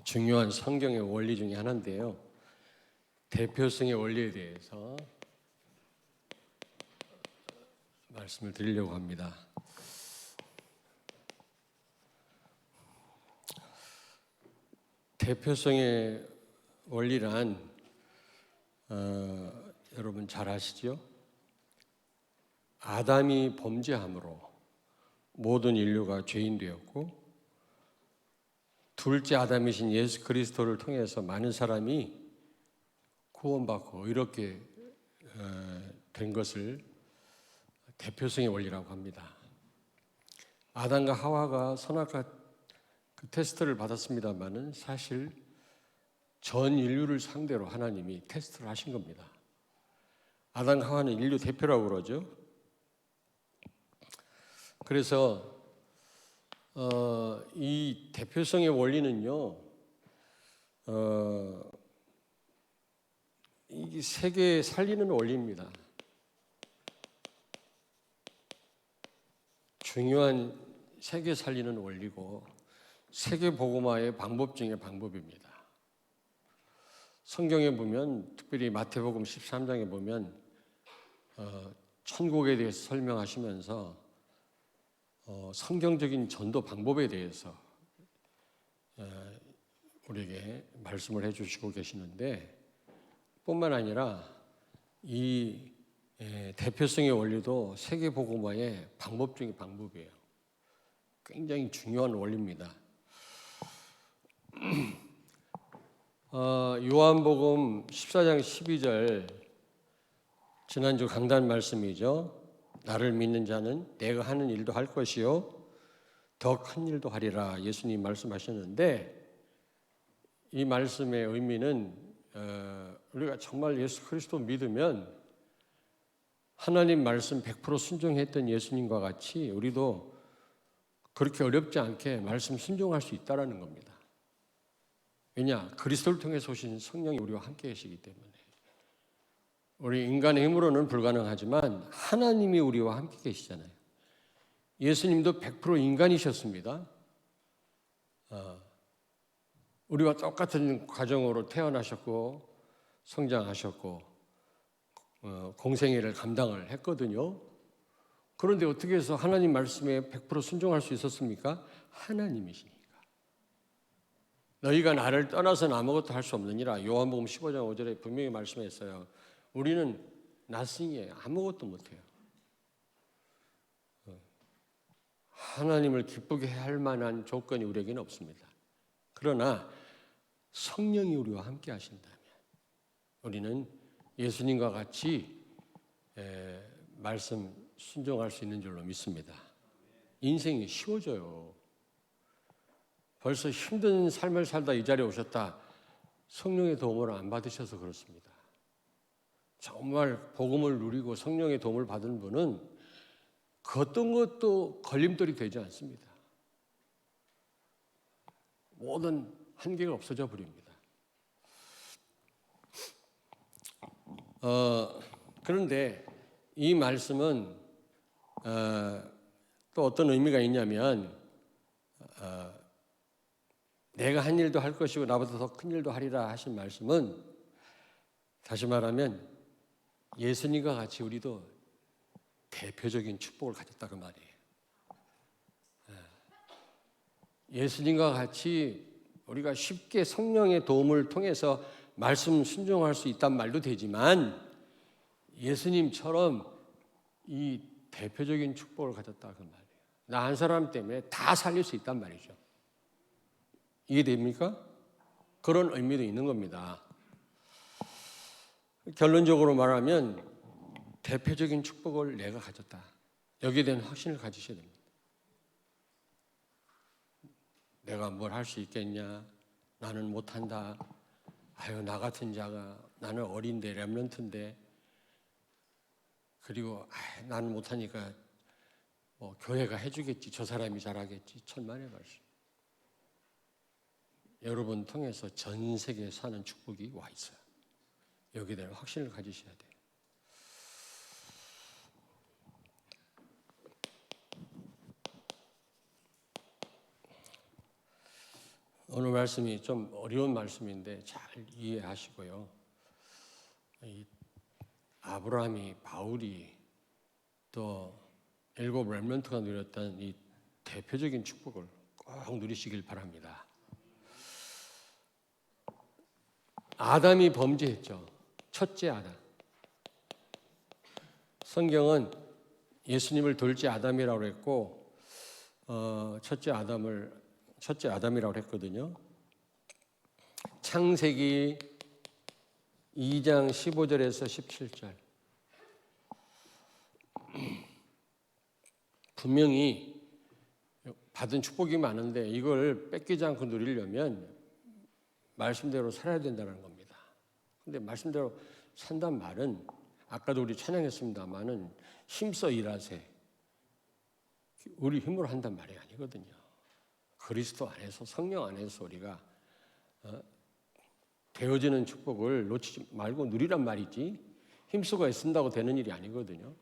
중요한 성경의 원리 중에 하나인데요. 대표성의 원리에 대해서 말씀을 드리려고 합니다. 대표성의 원리란 여러분 잘 아시죠? 아담이 범죄함으로 모든 인류가 죄인 되었고, 둘째 아담이신 예수 그리스도를 통해서 많은 사람이 구원받고 이렇게 된 것을 대표성의 원리라고 합니다. 아담과 하와가 선악과 그 테스트를 받았습니다만은 사실 전 인류를 상대로 하나님이 테스트를 하신 겁니다. 아담과 하와는 인류 대표라고 그러죠. 그래서 이 대표성의 원리는요, 이 세계 살리는 원리입니다. 중요한 세계 살리는 원리고 세계 복음화의 방법 중의 방법입니다. 성경에 보면, 특별히 마태복음 13장에 보면 천국에 대해서 설명하시면서 성경적인 전도 방법에 대해서 우리에게 말씀을 해주시고 계시는데, 뿐만 아니라 이 대표성의 원리도 세계 복음화의 방법 중의 방법이에요. 굉장히 중요한 원리입니다. 요한복음 14장 12절, 지난주 강단 말씀이죠. 나를 믿는 자는 내가 하는 일도 할 것이요 더 큰 일도 하리라, 예수님 말씀하셨는데, 이 말씀의 의미는 우리가 정말 예수 그리스도 믿으면 하나님 말씀 100% 순종했던 예수님과 같이 우리도 그렇게 어렵지 않게 말씀 순종할 수 있다는 겁니다. 왜냐? 그리스도를 통해서 오신 성령이 우리와 함께 계시기 때문에. 우리 인간의 힘으로는 불가능하지만 하나님이 우리와 함께 계시잖아요. 예수님도 100% 인간이셨습니다. 우리와 똑같은 가정으로 태어나셨고 성장하셨고 공생애를 감당을 했거든요. 그런데 어떻게 해서 하나님 말씀에 100% 순종할 수 있었습니까? 하나님이시니까. 너희가 나를 떠나서는 아무것도 할 수 없느니라, 요한복음 15장 5절에 분명히 말씀했어요. 우리는 nothing이에요. 아무것도 못해요. 하나님을 기쁘게 할 만한 조건이 우리에게는 없습니다. 그러나 성령이 우리와 함께 하신다면 우리는 예수님과 같이 말씀 순종할 수 있는 줄로 믿습니다. 인생이 쉬워져요. 벌써 힘든 삶을 살다 이 자리에 오셨다. 성령의 도움을 안 받으셔서 그렇습니다. 정말 복음을 누리고 성령의 도움을 받은 분은 그 어떤 것도 걸림돌이 되지 않습니다. 모든 한계가 없어져 버립니다. 그런데 이 말씀은 또 어떤 의미가 있냐면, 내가 한 일도 할 것이고 나보다 더 큰 일도 하리라 하신 말씀은, 다시 말하면 예수님과 같이 우리도 대표적인 축복을 가졌다 그 말이에요. 예수님과 같이 우리가 쉽게 성령의 도움을 통해서 말씀 순종할 수 있단 말도 되지만, 예수님처럼 이 대표적인 축복을 가졌다 그 말이에요. 나 한 사람 때문에 다 살릴 수 있단 말이죠. 이해됩니까? 그런 의미도 있는 겁니다. 결론적으로 말하면 대표적인 축복을 내가 가졌다. 여기에 대한 확신을 가지셔야 됩니다. 내가 뭘 할 수 있겠냐? 나는 못한다. 아유, 나 같은 자가, 나는 어린데 렘넌트인데, 그리고 나는 못하니까 뭐 교회가 해주겠지, 저 사람이 잘하겠지, 천만의 말씀. 여러분 통해서 전 세계에 사는 축복이 와 있어요. 여기에 대한 확신을 가지셔야 돼요. 오늘 말씀이 좀 어려운 말씀인데 잘 이해하시고요. 이 아브라함이, 바울이 또 일곱 렘넌트가 누렸던 이 대표적인 축복을 꼭 누리시길 바랍니다. 아담이 범죄했죠. 첫째 아담. 성경은 예수님을 둘째 아담이라고 했고 첫째 아담이라고 했거든요. 창세기 2장 15절에서 17절. 분명히 받은 축복이 많은데 이걸 뺏기지 않고 누리려면 말씀대로 살아야 된다는 겁니다. 근데 말씀대로 산단 말은 아까도 우리 찬양했습니다마는 힘써 일하세. 우리 힘으로 한단 말이 아니거든요. 그리스도 안에서, 성령 안에서 우리가 되어지는 축복을 놓치지 말고 누리란 말이지 힘쓰고 애쓴다고 되는 일이 아니거든요.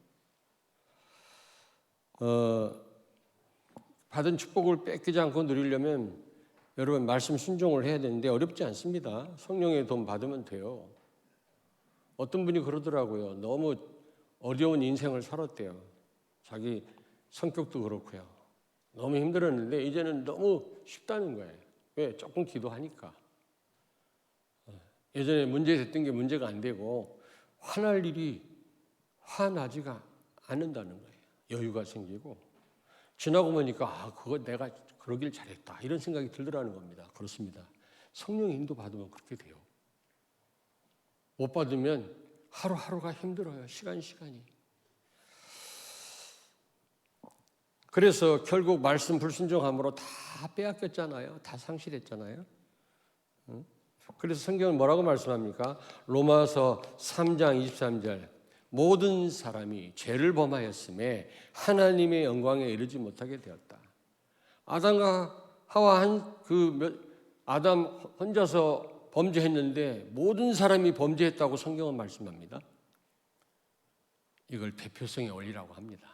받은 축복을 뺏기지 않고 누리려면 여러분 말씀 순종을 해야 되는데 어렵지 않습니다. 성령의 도움 받으면 돼요. 어떤 분이 그러더라고요. 너무 어려운 인생을 살았대요. 자기 성격도 그렇고요. 너무 힘들었는데 이제는 너무 쉽다는 거예요. 왜? 조금 기도하니까. 예전에 문제됐던 게 문제가 안 되고 화날 일이 화나지가 않는다는 거예요. 여유가 생기고 지나고 보니까 그거 내가 그러길 잘했다 이런 생각이 들더라는 겁니다. 그렇습니다. 성령의 인도 받으면 그렇게 돼요. 못 받으면 하루하루가 힘들어요. 시간이. 그래서 결국 말씀 불순종함으로 다 빼앗겼잖아요. 다 상실했잖아요. 그래서 성경은 뭐라고 말씀합니까? 로마서 3장 23절 모든 사람이 죄를 범하였음에 하나님의 영광에 이르지 못하게 되었다. 아담과 하와 아담 혼자서 범죄했는데 모든 사람이 범죄했다고 성경은 말씀합니다. 이걸 대표성의 원리라고 합니다.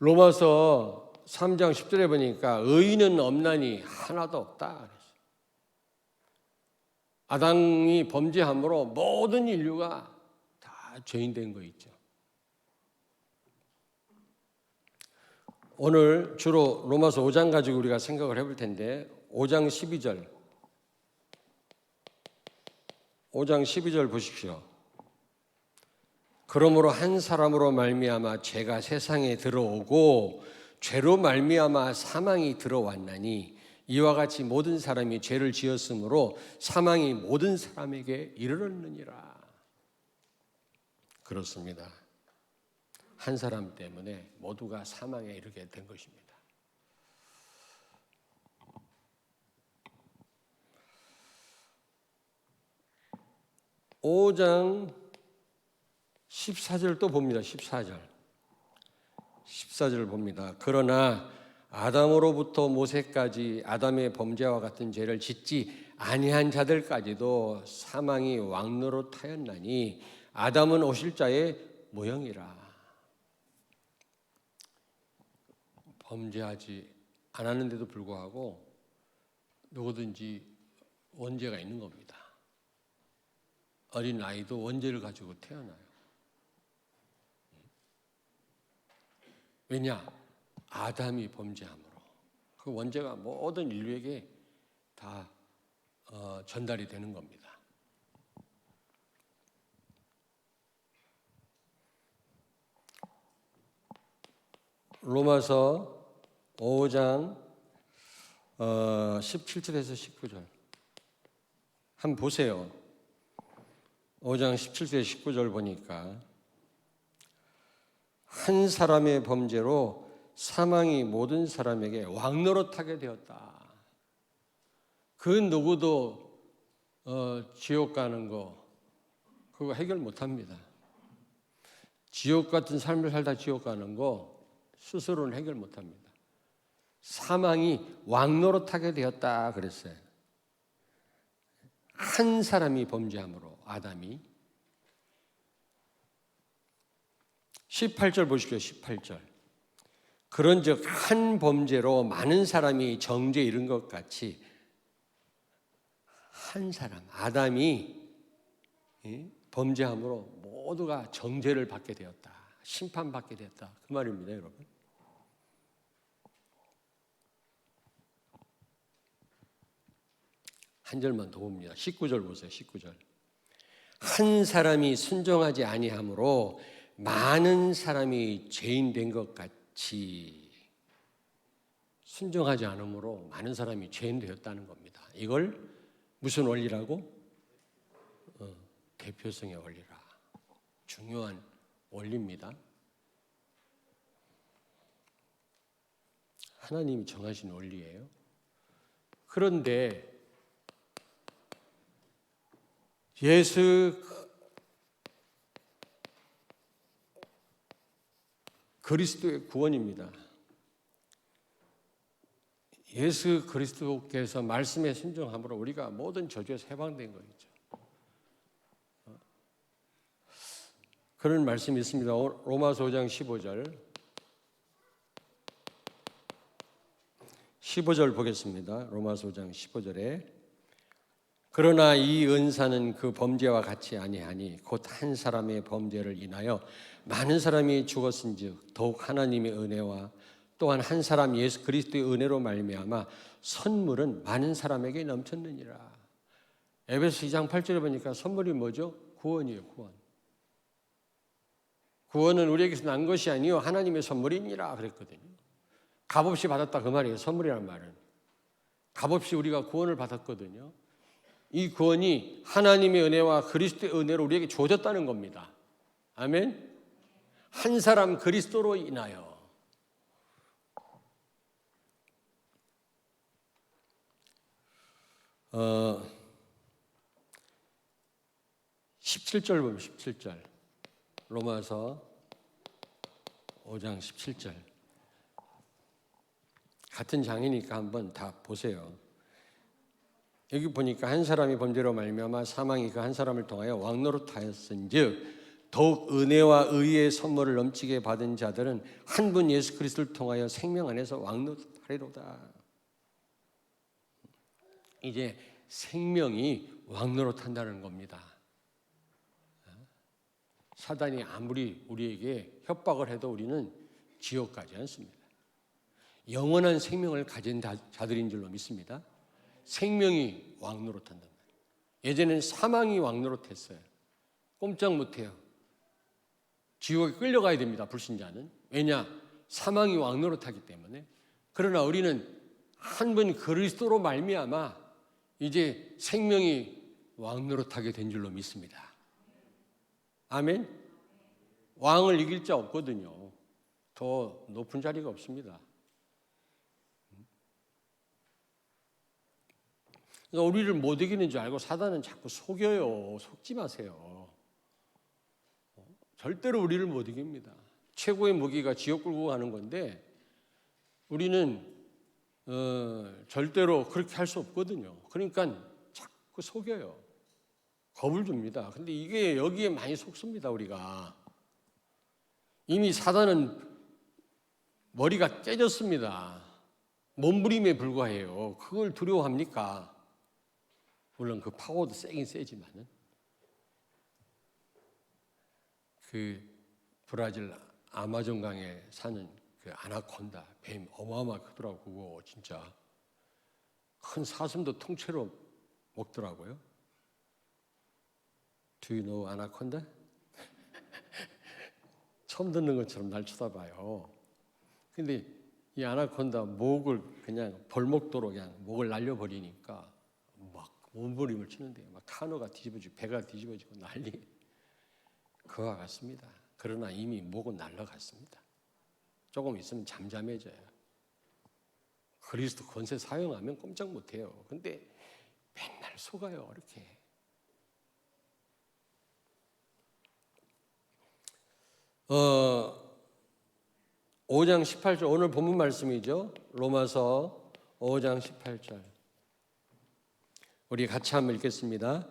로마서 3장 10절에 보니까 의인은 없나니 하나도 없다. 아담이 범죄함으로 모든 인류가 다 죄인된 거 있죠. 오늘 주로 로마서 5장 가지고 우리가 생각을 해볼 텐데 5장 12절 보십시오. 그러므로 한 사람으로 말미암아 죄가 세상에 들어오고 죄로 말미암아 사망이 들어왔나니 이와 같이 모든 사람이 죄를 지었으므로 사망이 모든 사람에게 이르렀느니라. 그렇습니다. 한 사람 때문에 모두가 사망에 이르게 된 것입니다. (5장) 14절 또 봅니다. 14절 봅니다. 그러나 아담으로부터 모세까지 아담의 범죄와 같은 죄를 짓지 아니한 자들까지도 사망이 왕노릇하였나니 아담은 오실 자의 모형이라. 범죄하지 않았는데도 불구하고 누구든지 원죄가 있는 겁니다. 어린 아이도 원죄를 가지고 태어나요. 왜냐? 아담이 범죄함으로 그 원죄가 모든 인류에게 다 전달이 되는 겁니다. 로마서 5장 17절에서 19절 한번 보세요. 5장 17절 19절 보니까 한 사람의 범죄로 사망이 모든 사람에게 왕노릇하게 되었다. 그 누구도 지옥 가는 거 그거 해결 못합니다. 지옥 같은 삶을 살다 지옥 가는 거 스스로는 해결 못합니다. 사망이 왕노릇하게 되었다 그랬어요. 한 사람이 범죄함으로 아담이. 18절 보십시오. 18절 그런즉 한 범죄로 많은 사람이 정죄에 이른 것 같이 한 사람, 아담이 범죄함으로 모두가 정죄를 받게 되었다. 심판받게 되었다. 그 말입니다, 여러분. 한 절만 더 봅니다. 19절 보세요. 19절. 한 사람이 순종하지 아니함으로 많은 사람이 죄인 된 것 같이 순종하지 않으므로 많은 사람이 죄인 되었다는 겁니다. 이걸 무슨 원리라고? 대표성의 원리라. 중요한 원리입니다. 하나님이 정하신 원리예요. 그런데 예수 그리스도의 구원입니다. 예수 그리스도께서 말씀에 순종함으로 우리가 모든 저주에서 해방된 거죠. 그런 말씀이 있습니다. 로마서 5장 15절 보겠습니다. 로마서 5장 15절에 그러나 이 은사는 그 범죄와 같이 아니하니 곧 한 사람의 범죄를 인하여 많은 사람이 죽었은즉 더욱 하나님의 은혜와 또한 한 사람 예수 그리스도의 은혜로 말미암아 선물은 많은 사람에게 넘쳤느니라. 에베소 2장 8절에 보니까 선물이 뭐죠? 구원이에요. 구원. 구원은 우리에게서 난 것이 아니요 하나님의 선물이니라 그랬거든요. 값없이 받았다 그 말이에요. 선물이라는 말은 값없이 우리가 구원을 받았거든요. 이 구원이 하나님의 은혜와 그리스도의 은혜로 우리에게 주어졌다는 겁니다. 아멘. 한 사람 그리스도로 인하여 17절 보면 17절 로마서 5장 17절 같은 장이니까 한번 다 보세요. 여기 보니까 한 사람이 범죄로 말미암아 사망이 그 한 사람을 통하여 왕노릇하였은즉 더욱 은혜와 의의 선물을 넘치게 받은 자들은 한 분 예수 그리스도를 통하여 생명 안에서 왕노릇하리로다. 이제 생명이 왕노릇한다는 겁니다. 사단이 아무리 우리에게 협박을 해도 우리는 지옥 가지 않습니다. 영원한 생명을 가진 자들인 줄로 믿습니다. 생명이 왕노릇한단 말이에요. 예전에는 사망이 왕노릇했어요. 꼼짝 못해요. 지옥에 끌려가야 됩니다. 불신자는. 왜냐? 사망이 왕노릇하기 때문에. 그러나 우리는 한 분 그리스도로 말미암아 이제 생명이 왕노릇하게 된 줄로 믿습니다. 아멘. 왕을 이길 자 없거든요. 더 높은 자리가 없습니다. 그러니까 우리를 못 이기는 줄 알고 사단은 자꾸 속여요. 속지 마세요. 절대로 우리를 못 이깁니다. 최고의 무기가 지옥 끌고 가는 건데 우리는 절대로 그렇게 할 수 없거든요. 그러니까 자꾸 속여요. 겁을 줍니다. 근데 이게 여기에 많이 속습니다. 우리가 이미 사단은 머리가 깨졌습니다. 몸부림에 불과해요. 그걸 두려워합니까? 물론 그 파워도 세긴 세지만은 그 브라질 아마존 강에 사는 그 아나콘다 뱀 어마어마하게 크더라고. 그거 진짜 큰 사슴도 통째로 먹더라고요. Do you know 아나콘다? 처음 듣는 것처럼 날 쳐다봐요. 근데 이 아나콘다 목을 그냥 벌목도로 그냥 목을 날려버리니까 막 몸부림을 치는데 막 카누가 뒤집어지고 배가 뒤집어지고 난리. 그와 같습니다. 그러나 이미 목은 날아갔습니다. 조금 있으면 잠잠해져요. 그리스도 권세 사용하면 꼼짝 못해요. 근데 맨날 속아요. 이렇게. 어, 5장 18절 오늘 본문 말씀이죠. 로마서 5장 18절 우리 같이 한번 읽겠습니다.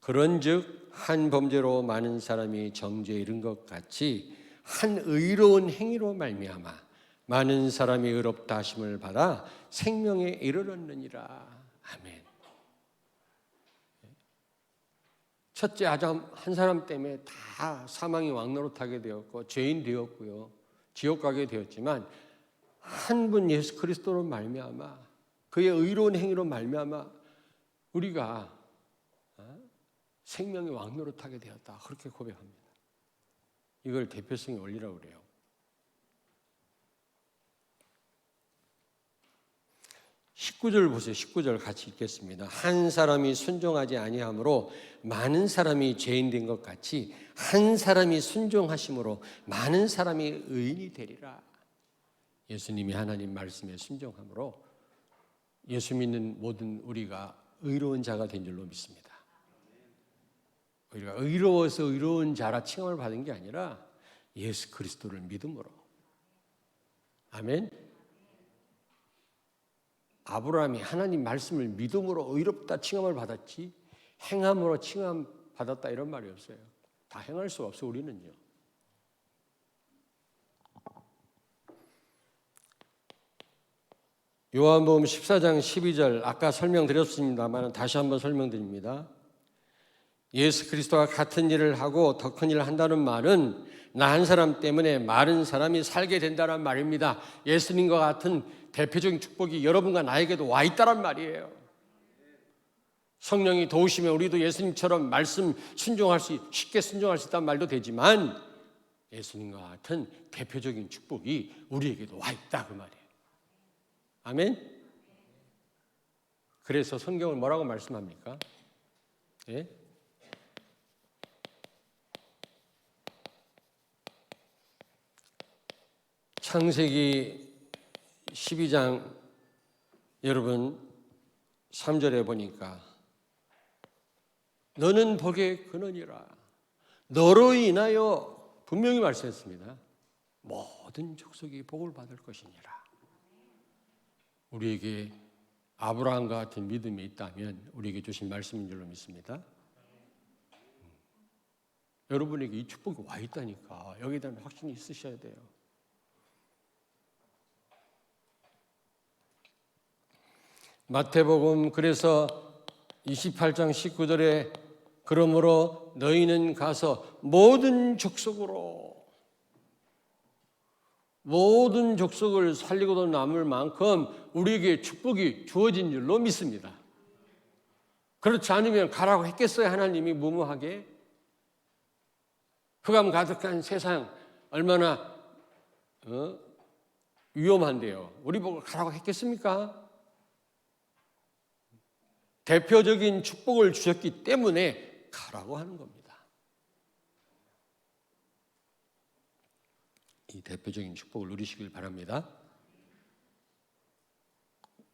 그런즉 한 범죄로 많은 사람이 정죄에 이른 것 같이 한 의로운 행위로 말미암아 많은 사람이 의롭다 하심을 받아 생명에 이르렀느니라. 아멘. 첫째 아담 한 사람 때문에 다 사망이 왕노릇하게 되었고 죄인 되었고요, 지옥 가게 되었지만 한 분 예수 그리스도로 말미암아 그의 의로운 행위로 말미암아 우리가 생명의 왕노릇하게 되었다, 그렇게 고백합니다. 이걸 대표성의 원리라고 그래요. 19절 보세요. 19절 같이 읽겠습니다. 한 사람이 순종하지 아니함으로 많은 사람이 죄인 된 것 같이 한 사람이 순종하심으로 많은 사람이 의인이 되리라. 예수님이 하나님 말씀에 순종함으로 예수 믿는 모든 우리가 의로운 자가 된 줄로 믿습니다. 우리가 의로워서 의로운 자라 칭함을 받은 게 아니라 예수 그리스도를 믿음으로. 아멘. 아브라함이 하나님 말씀을 믿음으로 의롭다 칭함을 받았지 행함으로 칭함 받았다 이런 말이 없어요. 다 행할 수 없어 우리는요. 요한복음 14장 12절 아까 설명드렸습니다만 다시 한번 설명드립니다. 예수 그리스도와 같은 일을 하고 더 큰 일을 한다는 말은 나 한 사람 때문에 많은 사람이 살게 된다는 말입니다. 예수님과 같은 대표적인 축복이 여러분과 나에게도 와 있다는 말이에요. 성령이 도우시면 우리도 예수님처럼 말씀 쉽게 순종할 수 있다는 말도 되지만 예수님과 같은 대표적인 축복이 우리에게도 와 있다 그 말이에요. 아멘? 그래서 성경을 뭐라고 말씀합니까? 예? 창세기 12장 여러분 3절에 보니까 너는 복의 근원이라 너로 인하여 분명히 말씀했습니다. 모든 족속이 복을 받을 것이니라. 우리에게 아브라함과 같은 믿음이 있다면 우리에게 주신 말씀인 줄로 믿습니다. 여러분에게 이 축복이 와 있다니까 여기에 대한 확신이 있으셔야 돼요. 마태복음 그래서 28장 19절에 그러므로 너희는 가서 모든 족속을 살리고도 남을 만큼 우리에게 축복이 주어진 줄로 믿습니다. 그렇지 않으면 가라고 했겠어요? 하나님이 무모하게? 흑암 가득한 세상 얼마나 위험한데요. 우리 보고 가라고 했겠습니까? 대표적인 축복을 주셨기 때문에 가라고 하는 겁니다. 이 대표적인 축복을 누리시길 바랍니다.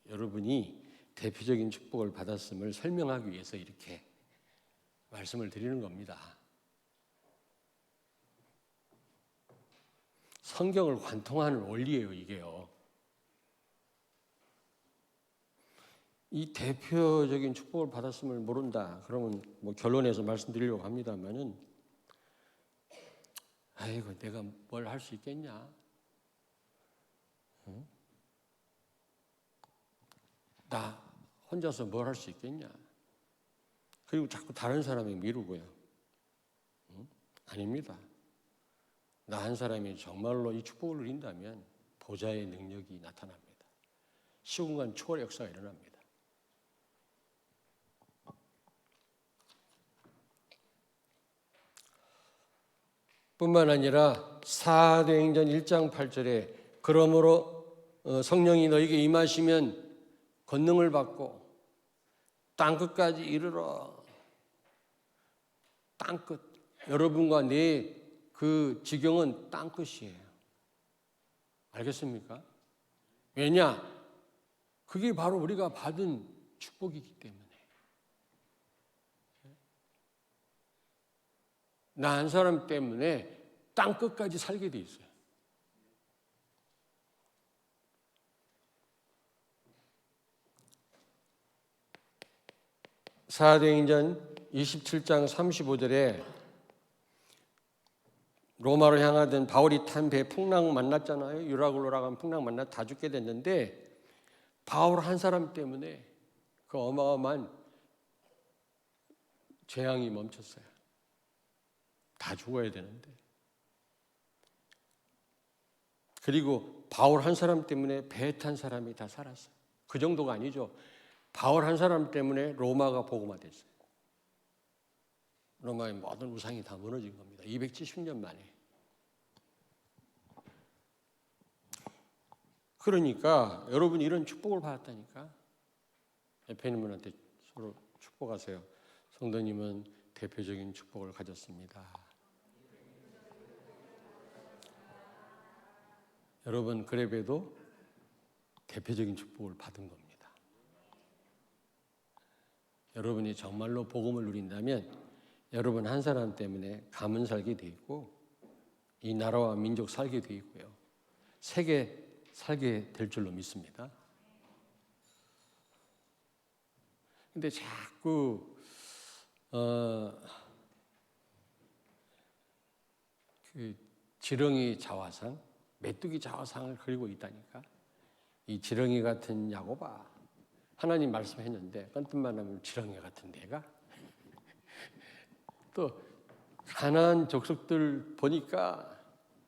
여러분이 대표적인 축복을 받았음을 설명하기 위해서 이렇게 말씀을 드리는 겁니다. 성경을 관통하는 원리예요, 이게요. 이 대표적인 축복을 받았음을 모른다. 그러면 결론에서 말씀드리려고 합니다만은, 아이고 내가 뭘 할 수 있겠냐? 나 혼자서 뭘 할 수 있겠냐? 그리고 자꾸 다른 사람이 미루고요. 아닙니다. 나 한 사람이 정말로 이 축복을 누린다면 보좌의 능력이 나타납니다. 시공간 초월의 역사가 일어납니다. 뿐만 아니라 사도행전 1장 8절에 그러므로 성령이 너에게 임하시면 권능을 받고 땅끝까지 이르러. 땅끝. 여러분과 내 그 지경은 땅끝이에요. 알겠습니까? 왜냐? 그게 바로 우리가 받은 축복이기 때문에. 나 한 사람 때문에 땅끝까지 살게 돼 있어요. 사도행전 27장 35절에 로마로 향하던 바울이 탄 배 풍랑 만났잖아요. 유라굴로라고 풍랑 만나 다 죽게 됐는데 바울 한 사람 때문에 그 어마어마한 재앙이 멈췄어요. 다 죽어야 되는데. 그리고 바울 한 사람 때문에 배 탄 사람이 다 살았어요. 그 정도가 아니죠. 바울 한 사람 때문에 로마가 복음화됐어요. 로마의 모든 우상이 다 무너진 겁니다. 270년 만에. 그러니까 여러분이 이런 축복을 받았다니까. 옆에 있는 분한테 서로 축복하세요. 성도님은 대표적인 축복을 가졌습니다. 여러분 그래봬도 대표적인 축복을 받은 겁니다. 여러분이 정말로 복음을 누린다면 여러분 한 사람 때문에 가문 살게 돼 있고 이 나라와 민족 살게 돼 있고요. 세계 살게 될 줄로 믿습니다. 근데 자꾸 그 지렁이 자화상, 메뚜기 자화상을 그리고 있다니까. 이 지렁이 같은 야곱아, 하나님 말씀했는데 껌뜸만 하면 지렁이 같은 내가 또 가나안 족속들 보니까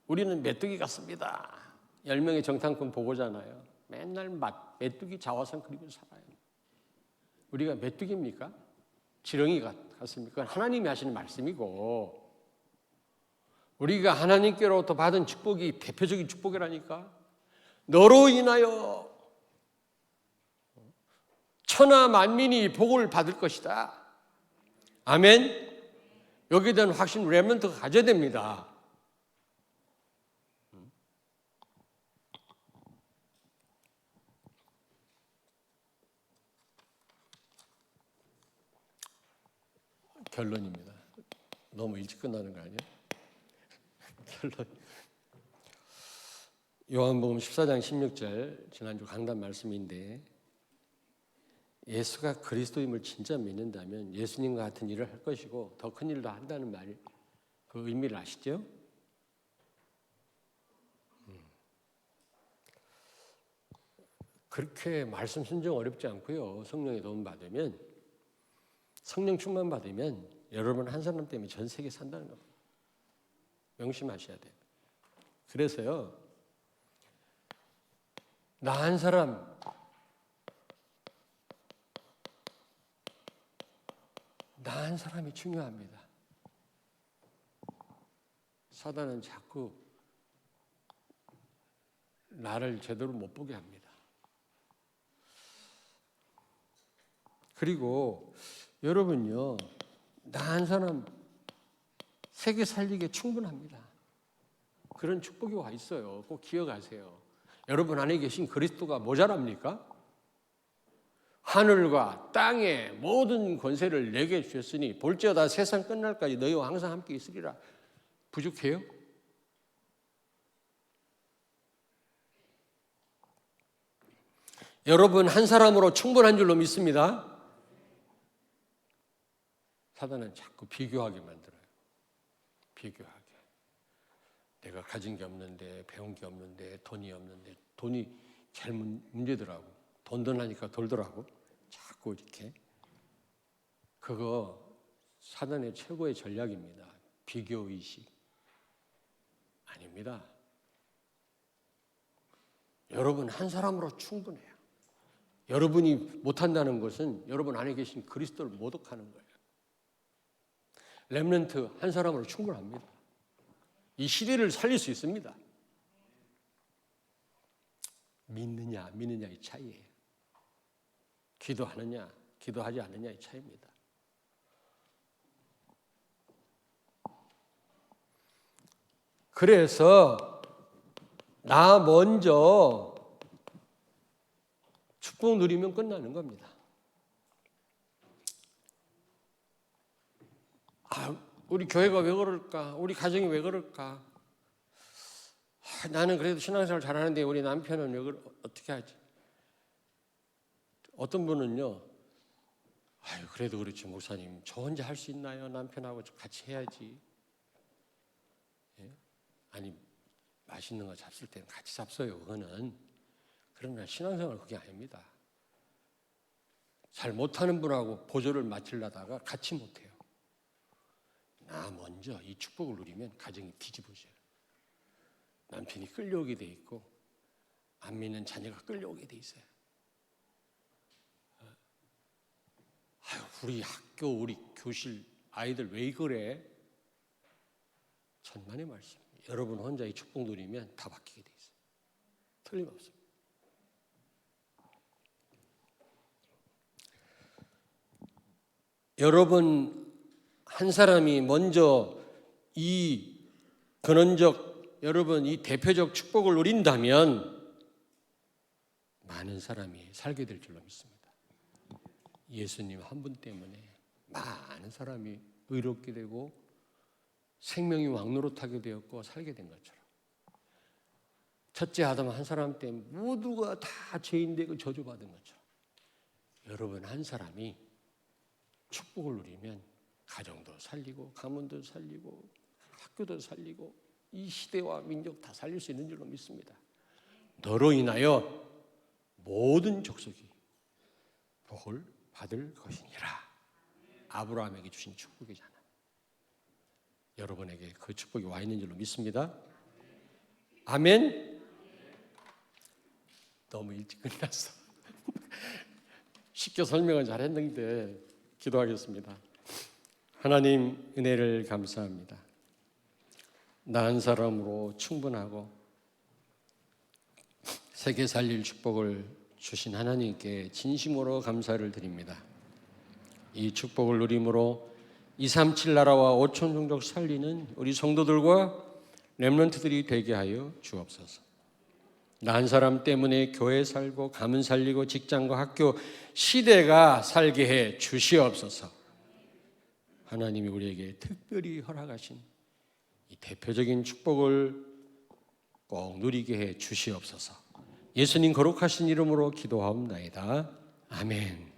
우리는 메뚜기 같습니다. 10명의 정탐꾼 보고잖아요. 맨날 메뚜기 자화상 그리고 살아요. 우리가 메뚜기입니까? 지렁이 같습니까? 하나님이 하시는 말씀이고 우리가 하나님께로부터 받은 축복이 대표적인 축복이라니까. 너로 인하여 천하 만민이 복을 받을 것이다. 아멘. 여기에 대한 확신 렘넌트가 가져야 됩니다. 결론입니다. 너무 일찍 끝나는 거 아니에요? 결론. 요한복음 14장 16절 지난주 강단 말씀인데 예수가 그리스도임을 진짜 믿는다면 예수님과 같은 일을 할 것이고 더 큰 일도 한다는 말, 그 의미를 아시죠? 그렇게 말씀 순종 어렵지 않고요. 성령의 도움 받으면 성령 충만 받으면 여러분 한 사람 때문에 전 세계 산다는 겁니다. 명심하셔야 돼요. 그래서요. 나 한 사람 나 한 사람이 중요합니다. 사단은 자꾸 나를 제대로 못 보게 합니다. 그리고 여러분요, 나 한 사람 세계 살리기에 충분합니다. 그런 축복이 와 있어요. 꼭 기억하세요. 여러분 안에 계신 그리스도가 모자랍니까? 하늘과 땅의 모든 권세를 내게 주셨으니 볼지어다 세상 끝날까지 너희와 항상 함께 있으리라. 부족해요? 여러분 한 사람으로 충분한 줄로 믿습니다. 사단은 자꾸 비교하게 만들어요. 비교하게. 내가 가진 게 없는데, 배운 게 없는데, 돈이 없는데, 돈이 제일 문제더라고. 돈돈하니까 돌더라고. 자꾸 이렇게. 그거 사단의 최고의 전략입니다. 비교의식. 아닙니다. 여러분 한 사람으로 충분해요. 여러분이 못한다는 것은 여러분 안에 계신 그리스도를 모독하는 거예요. 렘넌트 한 사람으로 충분합니다. 이 시대를 살릴 수 있습니다. 믿느냐 안 믿느냐의 차이예요. 기도하느냐 기도하지 않느냐의 차이입니다. 그래서 나 먼저 축복 누리면 끝나는 겁니다. 우리 교회가 왜 그럴까? 우리 가정이 왜 그럴까? 나는 그래도 신앙생활 잘하는데 우리 남편은 왜 어떻게 하지? 어떤 분은요, 그래도 그렇지 목사님, 저 혼자 할 수 있나요? 남편하고 같이 해야지. 예? 아니 맛있는 거 잡술 때는 같이 잡숴요. 그거는. 그러나 신앙생활은 그게 아닙니다. 잘 못하는 분하고 보조를 맡으려다가 같이 못해요. 나 먼저 이 축복을 누리면 가정이 뒤집어져요. 남편이 끌려오게 돼 있고 안 믿는 자녀가 끌려오게 돼 있어요. 아유, 우리 학교, 우리 교실 아이들 왜 그래? 천만의 말씀. 여러분 혼자 이 축복 누리면 다 바뀌게 돼 있어요. 틀림없습니다. 여러분 한 사람이 먼저 이 근원적, 여러분 이 대표적 축복을 누린다면 많은 사람이 살게 될 줄로 믿습니다. 예수님 한 분 때문에 많은 사람이 의롭게 되고 생명이 왕노릇하게 되었고 살게 된 것처럼, 첫째 아담 한 사람 때문에 모두가 다 죄인되고 저주받은 것처럼 여러분 한 사람이 축복을 누리면 가정도 살리고 가문도 살리고 학교도 살리고 이 시대와 민족 다 살릴 수 있는 줄로 믿습니다. 너로 인하여 모든 족속이 복을 받을 것이니라. 아브라함에게 주신 축복이잖아요. 여러분에게 그 축복이 와 있는 줄로 믿습니다. 아멘. 너무 일찍 끝났어. 쉽게 설명을 잘했는데 기도하겠습니다. 하나님 은혜를 감사합니다. 나 한 사람으로 충분하고 세계 살릴 축복을 주신 하나님께 진심으로 감사를 드립니다. 이 축복을 누림으로 237 나라와 5천 종족 살리는 우리 성도들과 렘넌트들이 되게 하여 주옵소서. 나 한 사람 때문에 교회 살고 가문 살리고 직장과 학교 시대가 살게 해 주시옵소서. 하나님이 우리에게 특별히 허락하신 이 대표적인 축복을 꼭 누리게 해 주시옵소서. 예수님 거룩하신 이름으로 기도하옵나이다. 아멘.